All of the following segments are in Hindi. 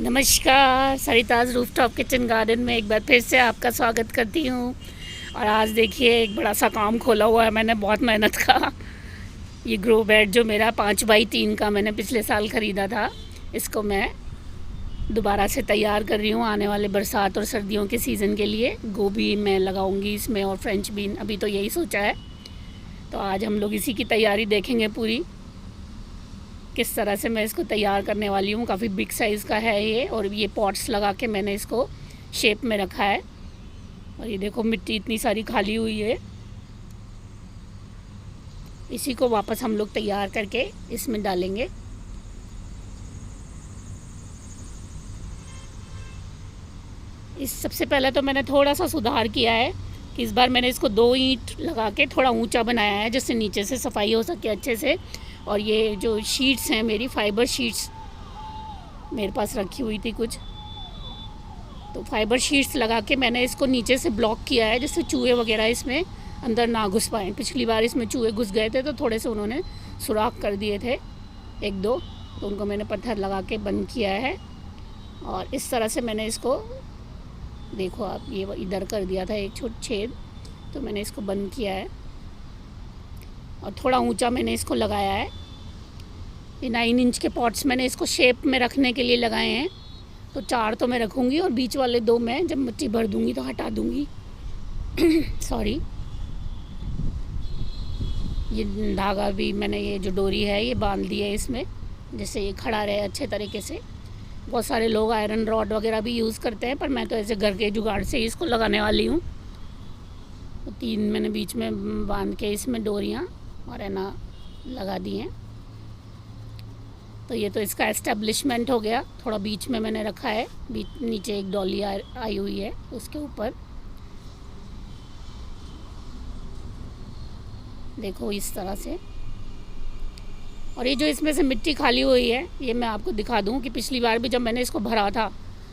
नमस्कार, सरिताज़ रूफटॉप किचन गार्डन में एक बार फिर से आपका स्वागत करती हूँ। और आज देखिए एक बड़ा सा काम खोला हुआ है मैंने, बहुत मेहनत का। ये ग्रो बेड जो मेरा 5x3 का मैंने पिछले साल ख़रीदा था, इसको मैं दोबारा से तैयार कर रही हूँ आने वाले बरसात और सर्दियों के सीज़न के लिए। गोभी मैं लगाऊँगी इसमें और फ्रेंच बीन, अभी तो यही सोचा है। तो आज हम लोग इसी की तैयारी देखेंगे पूरी, किस तरह से मैं इसको तैयार करने वाली हूँ। काफ़ी बिग साइज़ का है ये, और ये पॉट्स लगा के मैंने इसको शेप में रखा है। और ये देखो मिट्टी इतनी सारी खाली हुई है, इसी को वापस हम लोग तैयार करके इसमें डालेंगे। इस सबसे पहले तो मैंने थोड़ा सा सुधार किया है कि इस बार मैंने इसको 2 ईंट लगा के थोड़ा ऊंचा बनाया है, जिससे नीचे से सफाई हो सके अच्छे से। और ये जो शीट्स हैं मेरी, फाइबर शीट्स मेरे पास रखी हुई थी कुछ, तो फाइबर शीट्स लगा के मैंने इसको नीचे से ब्लॉक किया है, जिससे चूहे वगैरह इसमें अंदर ना घुस पाएँ। पिछली बार इसमें चूहे घुस गए थे तो थोड़े से उन्होंने सुराख कर दिए थे 1-2, तो उनको मैंने पत्थर लगा के बंद किया है। और इस तरह से मैंने इसको, देखो आप, ये इधर कर दिया था एक छोटा छेद, तो मैंने इसको बंद किया है। और थोड़ा ऊंचा मैंने इसको लगाया है। ये 9 इंच के पॉट्स मैंने इसको शेप में रखने के लिए लगाए हैं, तो 4 तो मैं रखूँगी और बीच वाले 2 मैं जब मिट्टी भर दूँगी तो हटा दूँगी। सॉरी। ये धागा भी मैंने, ये जो डोरी है ये बांध दी है इसमें, जिससे ये खड़ा रहे अच्छे तरीके से। बहुत सारे लोग आयरन रॉड वगैरह भी यूज़ करते हैं, पर मैं तो ऐसे घर के जुगाड़ से ही इसको लगाने वाली हूँ। तो 3 मैंने बीच में बांध के इसमें डोरियाँ और है ना लगा दी हैं। तो ये तो इसका एस्टेब्लिशमेंट हो गया। थोड़ा बीच में मैंने रखा है, बीच नीचे एक डॉली आई हुई है उसके ऊपर, देखो इस तरह से। और ये जो इसमें से मिट्टी खाली हुई है, ये मैं आपको दिखा दूं कि पिछली बार भी जब मैंने इसको भरा था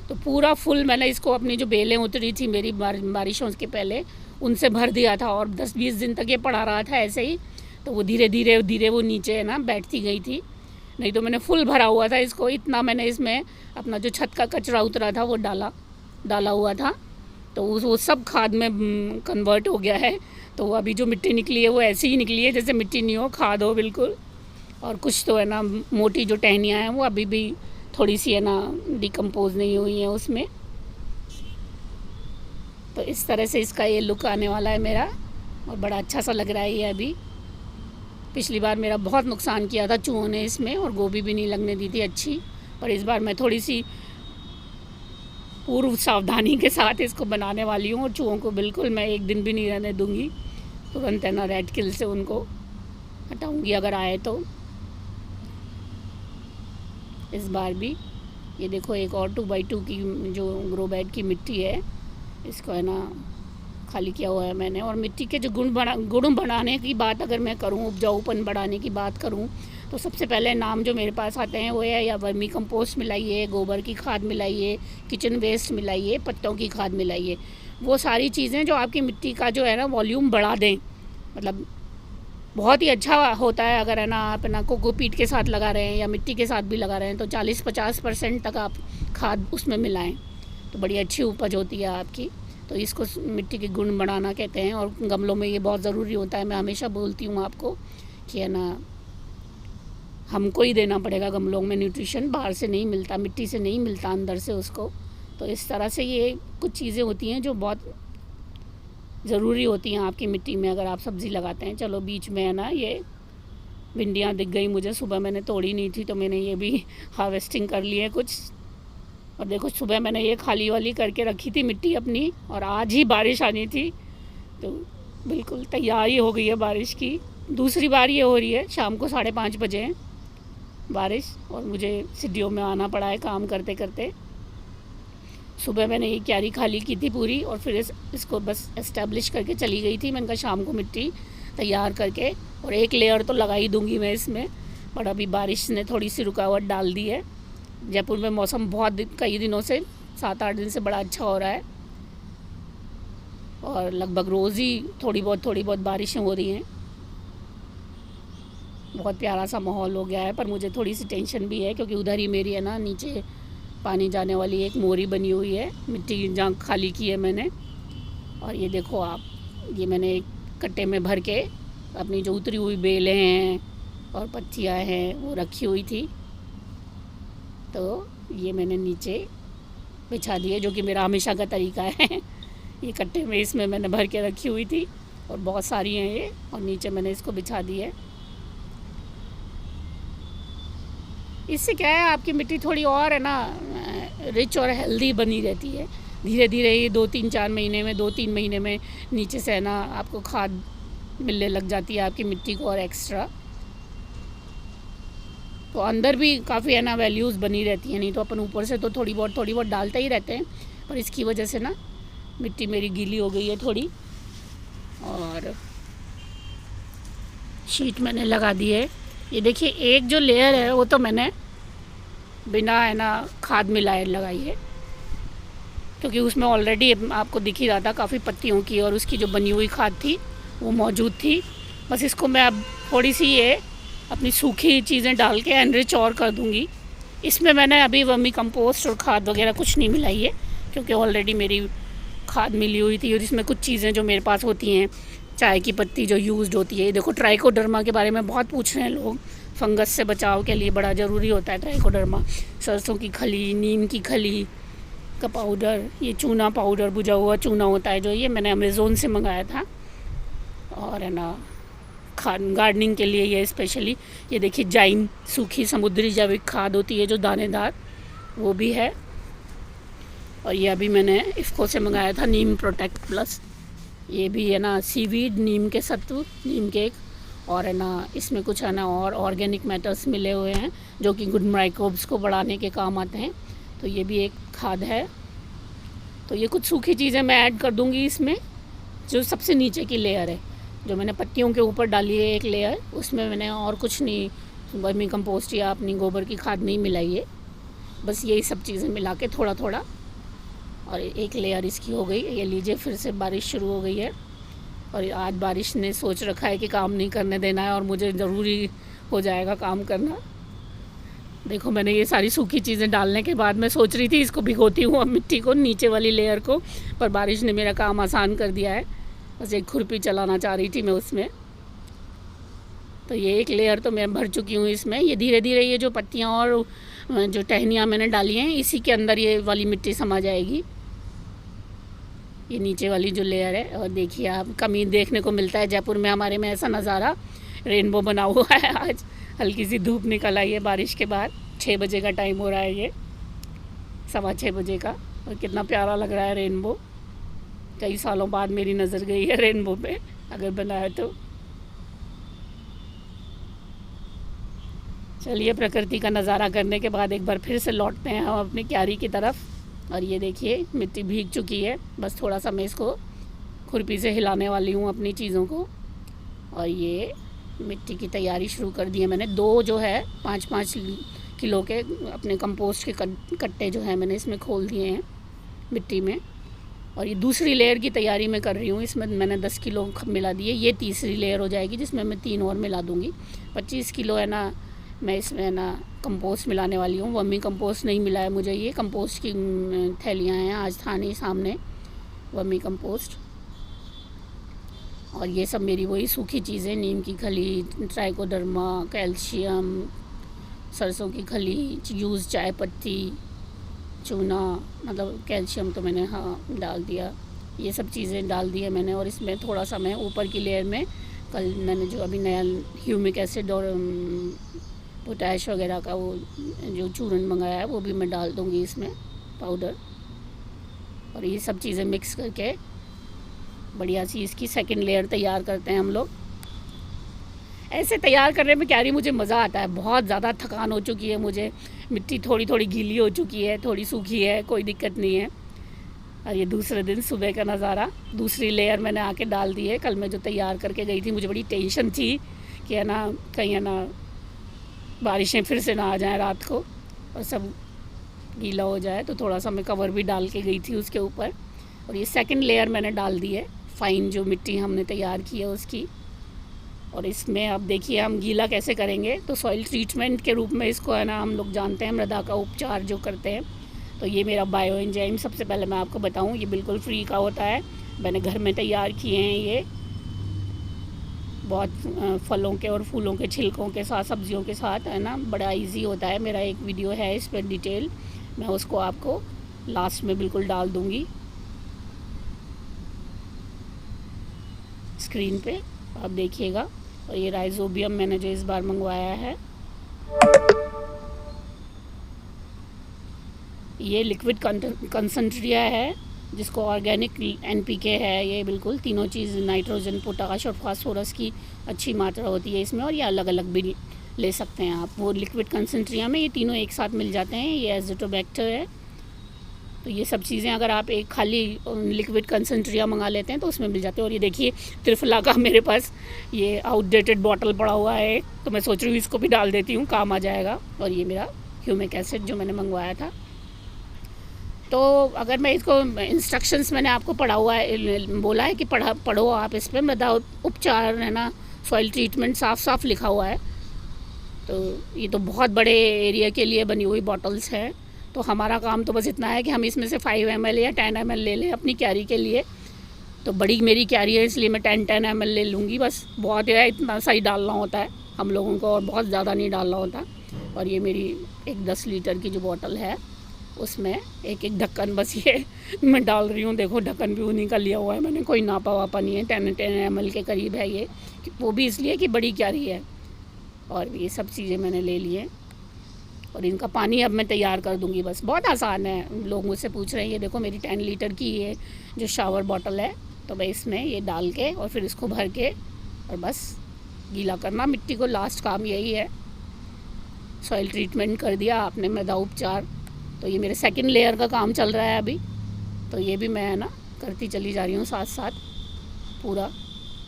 तो पूरा फुल मैंने इसको, अपनी जो बेलें उतरी थी मेरी बारिशों के पहले, उनसे भर दिया था। और 10-20 दिन तक ये पड़ा रहा था ऐसे ही, तो वो धीरे धीरे वो नीचे है ना बैठती गई थी। नहीं तो मैंने फुल भरा हुआ था इसको, इतना मैंने इसमें अपना जो छत का कचरा उतरा था वो डाला हुआ था। तो वो सब खाद में कन्वर्ट हो गया है। तो अभी जो मिट्टी निकली है वो ऐसी ही निकली है जैसे मिट्टी नहीं हो, खाद हो बिल्कुल। और कुछ तो है ना मोटी जो टहनियाँ हैं वो अभी भी थोड़ी सी है ना डिकम्पोज नहीं हुई है उसमें। तो इस तरह से इसका ये लुक आने वाला है मेरा, और बड़ा अच्छा सा लग रहा है ये अभी। पिछली बार मेरा बहुत नुकसान किया था चूहों ने इसमें, और गोभी भी नहीं लगने दी थी अच्छी। पर इस बार मैं थोड़ी सी पूर्व सावधानी के साथ इसको बनाने वाली हूँ, और चूहों को बिल्कुल मैं एक दिन भी नहीं रहने दूँगी। तुरंत है ना रेड किल से उनको हटाऊँगी अगर आए तो। इस बार भी ये देखो एक और 2x2 की जो ग्रो बेड की मिट्टी है, इसको है ना खाली किया हुआ है मैंने। और मिट्टी के जो गुण बढ़ाने की बात अगर मैं करूँ, उपजाऊपन बढ़ाने की बात करूँ, तो सबसे पहले नाम जो मेरे पास आते हैं वो है या वर्मी कंपोस्ट मिलाइए, गोबर की खाद मिलाइए, किचन वेस्ट मिलाइए, पत्तों की खाद मिलाइए। वो सारी चीज़ें जो आपकी मिट्टी का जो है ना वॉल्यूम बढ़ा दें, मतलब बहुत ही अच्छा होता है। अगर है ना आप ना कोकोपीट के साथ लगा रहे हैं या मिट्टी के साथ भी लगा रहे हैं, तो 40-50% तक आप खाद उसमें मिलाएं, तो बड़ी अच्छी उपज होती है आपकी। तो इसको मिट्टी के गुण बढ़ाना कहते हैं, और गमलों में ये बहुत ज़रूरी होता है। मैं हमेशा बोलती हूँ आपको कि है ना हमको ही देना पड़ेगा गमलों में न्यूट्रिशन, बाहर से नहीं मिलता, मिट्टी से नहीं मिलता अंदर से उसको। तो इस तरह से ये कुछ चीज़ें होती हैं जो बहुत ज़रूरी होती हैं आपकी मिट्टी में अगर आप सब्ज़ी लगाते हैं। चलो बीच में है ना ये भिंडियाँ दिख गई मुझे, सुबह मैंने तोड़ी नहीं थी तो मैंने ये भी हार्वेस्टिंग कर ली है कुछ। और देखो सुबह मैंने ये खाली वाली करके रखी थी मिट्टी अपनी, और आज ही बारिश आनी थी, तो बिल्कुल तैयारी हो गई है बारिश की। दूसरी बार ये हो रही है, शाम को 5:30 बजे है बारिश, और मुझे सीढ़ियों में आना पड़ा है काम करते करते। सुबह मैंने ये क्यारी खाली की थी पूरी, और फिर इसको बस एस्टेब्लिश करके चली गई थी। मैंने कहा शाम को मिट्टी तैयार करके, और एक लेयर तो लगा ही दूँगी मैं इसमें। पर अभी बारिश ने थोड़ी सी रुकावट डाल दी है। जयपुर में मौसम कई दिनों से 7-8 दिन से बड़ा अच्छा हो रहा है, और लगभग रोज़ ही थोड़ी बहुत बारिशें हो रही हैं। बहुत प्यारा सा माहौल हो गया है। पर मुझे थोड़ी सी टेंशन भी है, क्योंकि उधर ही मेरी है ना नीचे पानी जाने वाली एक मोरी बनी हुई है, मिट्टी जहाँ खाली की है मैंने। और ये देखो आप, ये मैंने एक कट्टे में भर के अपनी जो उतरी हुई बेलें हैं और पत्तियाँ हैं वो रखी हुई थी, तो ये मैंने नीचे बिछा दी है, जो कि मेरा हमेशा का तरीका है। ये कट्टे में इसमें मैंने भर के रखी हुई थी और बहुत सारी हैं ये, और नीचे मैंने इसको बिछा दी है। इससे क्या है, आपकी मिट्टी थोड़ी और है ना रिच और हेल्दी बनी रहती है। धीरे धीरे ये 2-3-4 महीने में, 2-3 महीने में नीचे से है ना आपको खाद मिलने लग जाती है आपकी मिट्टी को और एक्स्ट्रा। तो अंदर भी काफ़ी है ना वैल्यूज़ बनी रहती हैं। नहीं तो अपन ऊपर से तो थोड़ी बहुत डालते ही रहते हैं, पर इसकी वजह से ना मिट्टी मेरी गीली हो गई है थोड़ी। और शीट मैंने लगा दी है। ये देखिए, एक जो लेयर है वो तो मैंने बिना है ना खाद मिलाए लगाई है, क्योंकि उसमें ऑलरेडी आपको दिख ही रहा था काफ़ी पत्तियों की, और उसकी जो बनी हुई खाद थी वो मौजूद थी। बस इसको मैं अब थोड़ी सी ये अपनी सूखी चीज़ें डाल के एनरिच और कर दूँगी। इसमें मैंने अभी वर्मी कंपोस्ट और खाद वगैरह कुछ नहीं मिलाई है, क्योंकि ऑलरेडी मेरी खाद मिली हुई थी। और इसमें कुछ चीज़ें जो मेरे पास होती हैं, चाय की पत्ती जो यूज़ड होती है, देखो ट्राइकोडर्मा के बारे में बहुत पूछ रहे हैं लोग, फंगस से बचाव के लिए बड़ा ज़रूरी होता है ट्राइकोडर्मा। सरसों की खली, नीम की खली का पाउडर, ये चूना पाउडर, बुझा हुआ चूना होता है जो, ये मैंने अमेज़ोन से मंगाया था। और है ना खाद गार्डनिंग के लिए ये स्पेशली, ये देखिए जाइन सूखी समुद्री जैविक खाद होती है जो दानेदार, वो भी है। और ये अभी मैंने इफ़को से मंगाया था नीम प्रोटेक्ट प्लस, ये भी है ना सीवीड, नीम के सत्व, नीम केक। और है ना इसमें कुछ है ना और ऑर्गेनिक मैटर्स मिले हुए हैं जो कि गुड माइक्रोब्स को बढ़ाने के काम आते हैं, तो ये भी एक खाद है। तो ये कुछ सूखी चीज़ें मैं ऐड कर दूँगी इसमें। जो सबसे नीचे की लेयर है जो मैंने पत्तियों के ऊपर डाली है एक लेयर, उसमें मैंने और कुछ नहीं, वर्मी कंपोस्ट या अपनी गोबर की खाद नहीं मिलाई है, बस यही सब चीज़ें मिला के थोड़ा थोड़ा। और एक लेयर इसकी हो गई। ये लीजिए, फिर से बारिश शुरू हो गई है, और आज बारिश ने सोच रखा है कि काम नहीं करने देना है, और मुझे ज़रूरी हो जाएगा काम करना। देखो, मैंने ये सारी सूखी चीज़ें डालने के बाद मैं सोच रही थी इसको भिगोती हूँ अब मिट्टी को, नीचे वाली लेयर को, पर बारिश ने मेरा काम आसान कर दिया है। बस एक खुरपी चलाना चाह रही थी मैं उसमें। तो ये एक लेयर तो मैं भर चुकी हूँ इसमें। ये धीरे धीरे ये जो पत्तियाँ और जो टहनियाँ मैंने डाली हैं, इसी के अंदर ये वाली मिट्टी समा जाएगी, ये नीचे वाली जो लेयर है। और देखिए आप, कमी देखने को मिलता है जयपुर में हमारे में ऐसा नज़ारा, रेनबो बना हुआ है। आज हल्की सी धूप निकल आई है बारिश के बाद। 6 बजे का टाइम हो रहा है, ये 6:15 बजे का, और कितना प्यारा लग रहा है रेनबो। कई सालों बाद मेरी नज़र गई है रेनबो पे, अगर बना है तो। चलिए, प्रकृति का नज़ारा करने के बाद एक बार फिर से लौटते हैं हम अपनी क्यारी की तरफ। और ये देखिए, मिट्टी भीग चुकी है, बस थोड़ा सा मैं इसको खुरपी से हिलाने वाली हूँ अपनी चीज़ों को। और ये मिट्टी की तैयारी शुरू कर दी है मैंने। 2 जो है 5-5 किलो के अपने कंपोस्ट के कट्टे जो हैं मैंने इसमें खोल दिए हैं मिट्टी में। और ये दूसरी लेयर की तैयारी मैं कर रही हूँ। इसमें मैंने 10 किलो मिला दिए, ये तीसरी लेयर हो जाएगी जिसमें मैं 3 और मिला दूँगी। 25 किलो है ना मैं इसमें है ना कंपोस्ट मिलाने वाली हूँ। वर्मी कंपोस्ट नहीं मिला है मुझे, ये कंपोस्ट की थैलियाँ हैं, आज था नहीं सामने वर्मी कंपोस्ट। और ये सब मेरी वही सूखी चीज़ें, नीम की खली, ट्राइकोडर्मा, कैल्शियम, सरसों की खली, यूज़ चाय पत्ती, चूना, मतलब कैल्शियम तो मैंने डाल दिया, ये सब चीज़ें डाल दी है मैंने। और इसमें थोड़ा सा मैं ऊपर की लेयर में कल मैंने जो अभी नया ह्यूमिक एसिड और पोटैश वगैरह का वो जो चूरन मंगाया है वो भी मैं डाल दूँगी इसमें, पाउडर। और ये सब चीज़ें मिक्स करके बढ़िया सी इसकी सेकंड लेयर तैयार करते हैं हम लोग। ऐसे तैयार करने में क्या रही, मुझे मज़ा आता है। बहुत ज़्यादा थकान हो चुकी है मुझे, मिट्टी थोड़ी थोड़ी गीली हो चुकी है, थोड़ी सूखी है, कोई दिक्कत नहीं है। और ये दूसरे दिन सुबह का नज़ारा, दूसरी लेयर मैंने आके डाल दी है। कल मैं जो तैयार करके गई थी, मुझे बड़ी टेंशन थी कि है ना कहीं है ना बारिशें फिर से ना आ जाएं रात को और सब गीला हो जाए, तो थोड़ा सा मैं कवर भी डाल के गई थी उसके ऊपर। और ये सेकंड लेयर मैंने डाल दी है, फाइन जो मिट्टी हमने तैयार की है उसकी। और इसमें अब देखिए हम गीला कैसे करेंगे, तो सॉइल ट्रीटमेंट के रूप में इसको है ना हम लोग जानते हैं, मृदा का उपचार जो करते हैं, तो ये मेरा बायो एंजाइम सबसे पहले मैं आपको बताऊं, ये बिल्कुल फ्री का होता है। मैंने घर में तैयार किए हैं ये, बहुत फलों के और फूलों के छिलकों के साथ, सब्जियों के साथ, है ना, बड़ा इजी होता है। मेरा एक वीडियो है इस पर डिटेल, मैं उसको आपको लास्ट में बिल्कुल डाल दूँगी स्क्रीन पे, आप देखिएगा। और ये राइजोबियम मैंने जो इस बार मंगवाया है, ये लिक्विड कंसंट्रिया है जिसको ऑर्गेनिक एनपीके है। ये बिल्कुल तीनों चीज़, नाइट्रोजन, पोटाश और फास्फोरस की अच्छी मात्रा होती है इसमें, और ये अलग अलग भी ले सकते हैं आप। वो लिक्विड कंसंट्रिया में ये तीनों एक साथ मिल जाते हैं। ये एज़ोटोबैक्टर है। तो ये सब चीज़ें अगर आप एक खाली लिक्विड कंसंट्रिया मंगा लेते हैं तो उसमें मिल जाते हैं। और ये देखिए त्रिफला का मेरे पास ये आउटडेटेड बॉटल पड़ा हुआ है, तो मैं सोच रही हूँ इसको भी डाल देती हूँ, काम आ जाएगा। और ये मेरा ह्यूमिक एसिड जो मैंने मंगवाया था। तो अगर मैं इसको इंस्ट्रक्शंस मैंने आपको पढ़ा हुआ है, बोला है कि पढ़ो आप इस पर, मृदा उपचार, है ना, सॉइल ट्रीटमेंट साफ साफ लिखा हुआ है। तो ये तो बहुत बड़े एरिया के लिए बनी हुई बॉटल्स है। तो हमारा काम तो बस इतना है कि हम इसमें से 5 ml या 10 ml ले लें अपनी क्यारी के लिए। तो बड़ी मेरी क्यारी है इसलिए मैं 10 ml ले लूँगी बस, बहुत है, इतना सा ही डालना होता है हम लोगों को, और बहुत ज़्यादा नहीं डालना होता। और ये मेरी एक 10 लीटर की जो बॉटल है उसमें एक एक ढक्कन बस ये मैं डाल रही हूँ। देखो ढक्कन भी उन्हीं का लिया हुआ है मैंने, कोई नापा वापा नहीं है। 10 ml के करीब है ये, वो भी इसलिए कि बड़ी क्यारी है। और ये सब चीज़ें मैंने ले ली हैं, और इनका पानी अब मैं तैयार कर दूँगी बस। बहुत आसान है, लोग मुझसे पूछ रहे हैं। ये देखो मेरी 10 लीटर की ये जो शावर बॉटल है, तो मैं इसमें ये डाल के और फिर इसको भर के और बस गीला करना मिट्टी को, लास्ट काम यही है। सॉइल ट्रीटमेंट कर दिया आपने, मृदा उपचार। तो ये मेरे सेकंड लेयर का काम चल रहा है अभी, तो ये भी मैं, है ना, करती चली जा रही हूँ साथ साथ पूरा,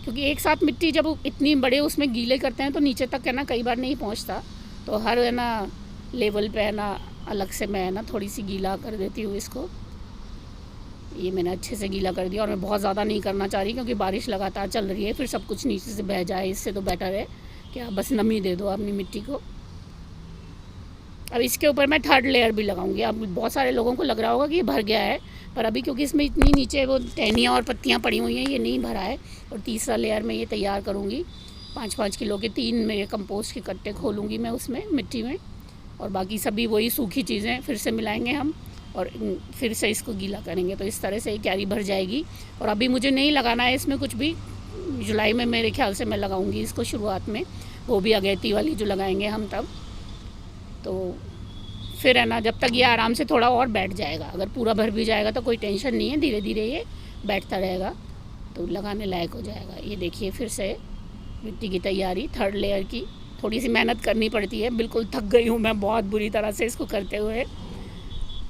क्योंकि एक साथ मिट्टी जब इतनी बड़े उसमें गीले करते हैं तो नीचे तक, है ना, कई बार नहीं पहुँचता। तो हर, है ना, लेवल पे, है ना, अलग से मैं, है ना, थोड़ी सी गीला कर देती हूँ इसको। ये मैंने अच्छे से गीला कर दिया, और मैं बहुत ज़्यादा नहीं करना चाह रही क्योंकि बारिश लगातार चल रही है, फिर सब कुछ नीचे से बह जाए। इससे तो बेटर है कि आप बस नमी दे दो अपनी मिट्टी को। अब इसके ऊपर मैं 3rd लेयर भी लगाऊंगी। अब बहुत सारे लोगों को लग रहा होगा कि ये भर गया है, पर अभी क्योंकि इसमें इतनी नीचे वो टहनियाँ और पत्तियाँ पड़ी हुई हैं, ये नहीं भरा है। और तीसरा लेयर में ये तैयार करूँगी। 5-5 किलो के 3 मेरे कंपोस्ट के कट्टे खोलूँगी मैं उसमें, मिट्टी में, और बाकी सभी वही सूखी चीज़ें फिर से मिलाएंगे हम, और फिर से इसको गीला करेंगे। तो इस तरह से ये क्यारी भर जाएगी। और अभी मुझे नहीं लगाना है इसमें कुछ भी, जुलाई में मेरे ख्याल से मैं लगाऊंगी इसको शुरुआत में, वो भी अगेती वाली जो लगाएंगे हम तब। तो फिर, है ना, जब तक ये आराम से थोड़ा और बैठ जाएगा, अगर पूरा भर भी जाएगा तो कोई टेंशन नहीं है, धीरे धीरे ये बैठता रहेगा तो लगाने लायक हो जाएगा। ये देखिए फिर से मिट्टी की तैयारी 3rd लेयर की। थोड़ी सी मेहनत करनी पड़ती है, बिल्कुल थक गई हूँ मैं बहुत बुरी तरह से इसको करते हुए।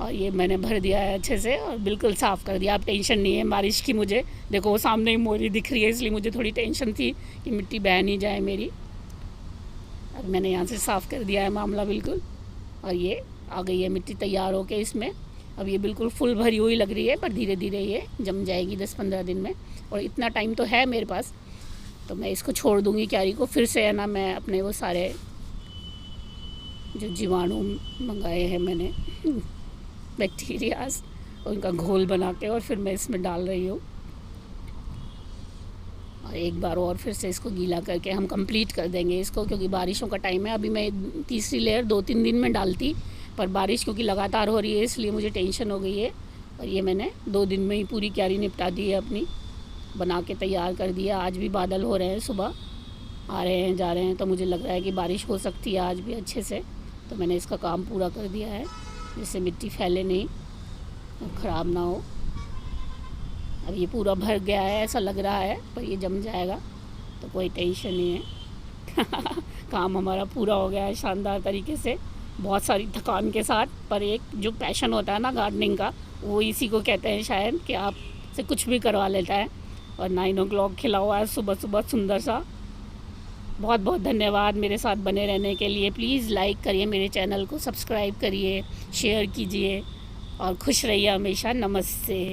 और ये मैंने भर दिया है अच्छे से और बिल्कुल साफ़ कर दिया। अब टेंशन नहीं है बारिश की मुझे। देखो वो सामने ही मोरी दिख रही है, इसलिए मुझे थोड़ी टेंशन थी कि मिट्टी बह नहीं जाए मेरी। अब मैंने यहाँ से साफ़ कर दिया है मामला बिल्कुल, और ये आ गई है मिट्टी तैयार होके इसमें। अब ये बिल्कुल फुल भरी हुई लग रही है, पर धीरे धीरे ये जम जाएगी 10-15 दिन में, और इतना टाइम तो है मेरे पास। तो मैं इसको छोड़ दूँगी क्यारी को। फिर से, है ना, मैं अपने वो सारे जो जीवाणु मंगाए हैं मैंने, बैक्टीरियाज, उनका घोल बना के और फिर मैं इसमें डाल रही हूँ। और एक बार और फिर से इसको गीला करके हम कंप्लीट कर देंगे इसको, क्योंकि बारिशों का टाइम है। अभी मैं तीसरी लेयर 2-3 दिन में डालती, पर बारिश क्योंकि लगातार हो रही है इसलिए मुझे टेंशन हो गई है। और ये मैंने 2 दिन में ही पूरी क्यारी निपटा दी है अपनी, बना के तैयार कर दिया। आज भी बादल हो रहे हैं, सुबह आ रहे हैं जा रहे हैं, तो मुझे लग रहा है कि बारिश हो सकती है आज भी अच्छे से। तो मैंने इसका काम पूरा कर दिया है, जिससे मिट्टी फैले नहीं और ख़राब ना हो। अब ये पूरा भर गया है ऐसा लग रहा है, पर ये जम जाएगा तो कोई टेंशन नहीं है। काम हमारा पूरा हो गया है शानदार तरीके से, बहुत सारी थकान के साथ। पर एक जो पैशन होता है ना गार्डनिंग का, वो इसी को कहते हैं शायद, कि आप से कुछ भी करवा लेता है। और 9 o'clock खिला हुआ है सुबह सुबह सुंदर सा। बहुत बहुत धन्यवाद मेरे साथ बने रहने के लिए। प्लीज़ लाइक करिए मेरे चैनल को, सब्सक्राइब करिए, शेयर कीजिए, और खुश रहिए हमेशा। नमस्ते।